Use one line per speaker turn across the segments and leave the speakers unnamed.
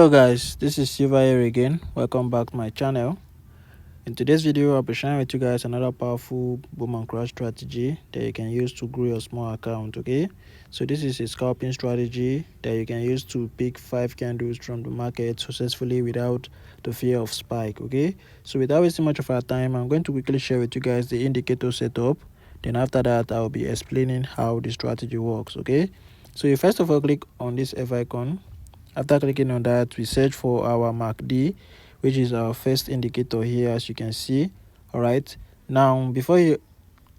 Hello guys, this is Silva here again. Welcome back to my channel. In today's video, I'll be sharing with you guys another powerful boom and crash strategy that you can use to grow your small account. Okay, so this is a scalping strategy that you can use to pick 5 candles from the market successfully without the fear of spike. Okay, so without wasting much of our time, I'm going to quickly share with you guys the indicator setup. Then after that, I'll be explaining how the strategy works. Okay, so you first of all click on this F icon. After clicking on that, we search for our MACD, which is our first indicator here, as you can see. All right, now before you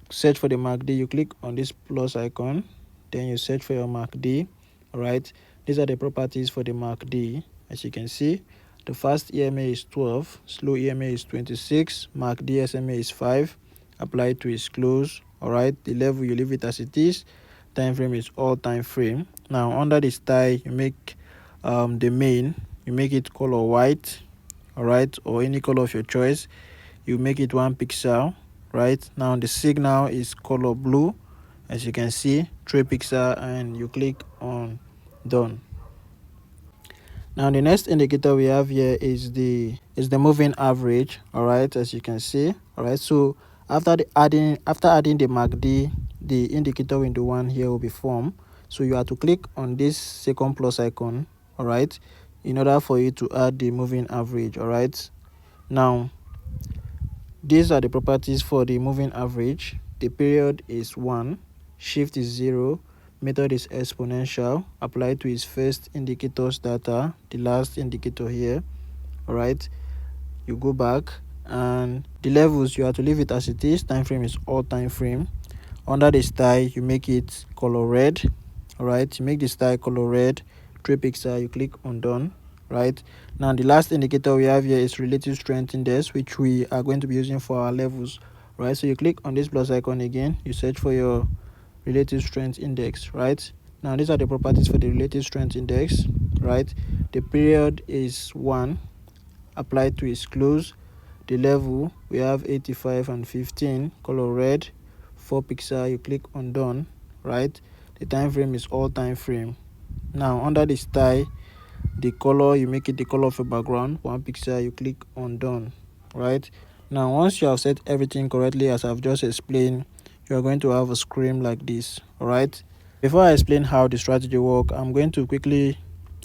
search for the MACD, you click on this plus icon, then you search for your MACD. All right, these are the properties for the MACD. As you can see, the fast EMA is 12, slow EMA is 26, MACD SMA is 5, apply to its close. All right, the level you leave it as it is, time frame is all time frame. Now under the style, you make the main, you make it color white, all right, or any color of your choice. You make it 1 pixel. Right now the signal is color blue, as you can see, 3 pixel, and you click on done. Now the next indicator we have here is the moving average. All right, as you can see. All right, so after adding the MACD, the indicator window 1 here will be formed. So you have to click on this second plus icon, all right, in order for you to add the moving average. All right, now these are the properties for the moving average. The period is 1, shift is 0, method is exponential, apply to its first indicator's data, the last indicator here. All right, you go back, and the levels you have to leave it as it is. Time frame is all time frame. Under the style, you make it color red. All right, you make the style color red, 3 pixel, you click on done. Right now the last indicator we have here is relative strength index, which we are going to be using for our levels. Right, so you click on this plus icon again, you search for your relative strength index. Right now these are the properties for the relative strength index. Right, the period is 1, apply to its close. The level we have 85 and 15, color red, 4 pixel, you click on done. Right, the time frame is all time frame. Now under the style, the color, you make it the color of your background, 1 pixel, you click on done. Right now once you have set everything correctly, as I've just explained, you are going to have a screen like this. All right, before I explain how the strategy work, I'm going to quickly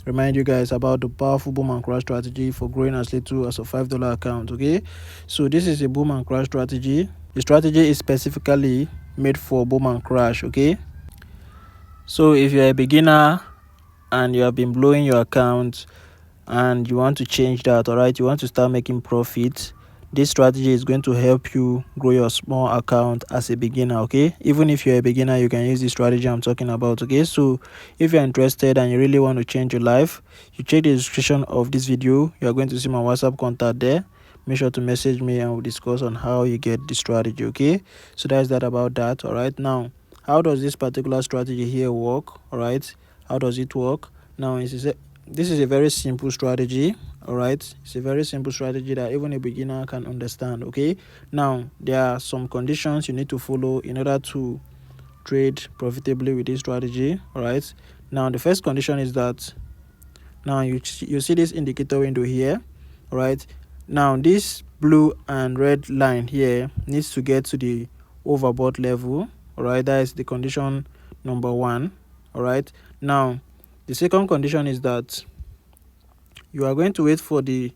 remind you guys about the powerful boom and crash strategy for growing as little as a $5 account. Okay, so this is a boom and crash strategy. The strategy is specifically made for boom and crash. Okay, so if you're a beginner and you have been blowing your account and you want to change that, all right, you want to start making profits, this strategy is going to help you grow your small account as a beginner. Okay, even if you're a beginner, you can use this strategy I'm talking about. Okay, so if you're interested and you really want to change your life, you check the description of this video. You are going to see my WhatsApp contact there. Make sure to message me and we'll discuss on how you get the strategy. Okay, so that's that about that. All right, now how does this particular strategy here work? All right, how does it work? Now this is a very simple strategy. All right, it's a very simple strategy that even a beginner can understand. Okay, now there are some conditions you need to follow in order to trade profitably with this strategy. All right, now the first condition is that now you see this indicator window here. All right, now this blue and red line here needs to get to the overbought level. All right, that is the condition number 1. All right, now the second condition is that you are going to wait for the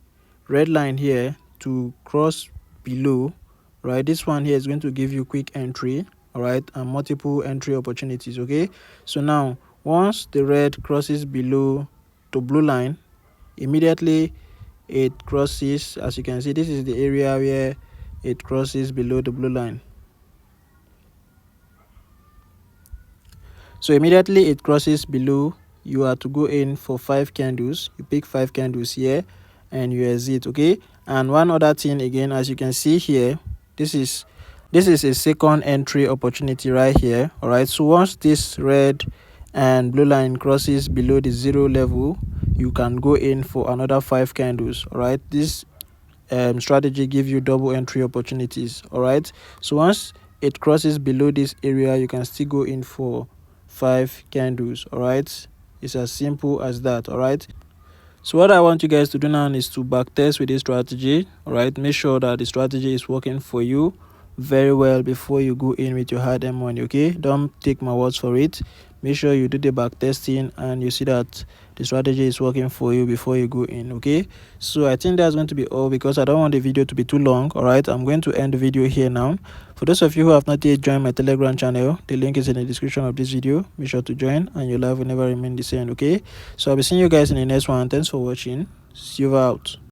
red line here to cross below. Right, this one here is going to give you quick entry, all right, and multiple entry opportunities. Okay, so now once the red crosses below the blue line, immediately it crosses, as you can see, this is the area where it crosses below the blue line. So immediately it crosses below, you are to go in for 5 candles. You pick 5 candles here and you exit. Okay, and one other thing again, as you can see here, this is a second entry opportunity right here. All right, so once this red and blue line crosses below the 0 level, you can go in for another 5 candles. All right, this strategy gives you double entry opportunities. All right, so once it crosses below this area, you can still go in for 5 candles. All right, it's as simple as that. All right, So what I want you guys to do now is to backtest with this strategy. All right, make sure that the strategy is working for you very well before you go in with your hard-earned money. Okay, don't take my words for it. Make sure you do the back testing and you see that the strategy is working for you before you go in. Okay, so I think that's going to be all, because I don't want the video to be too long. All right, I'm going to end the video here now. For those of you who have not yet joined my Telegram channel, the link is in the description of this video. Make sure to join and your life will never remain the same. Okay, so I'll be seeing you guys in the next one. Thanks for watching. See you out.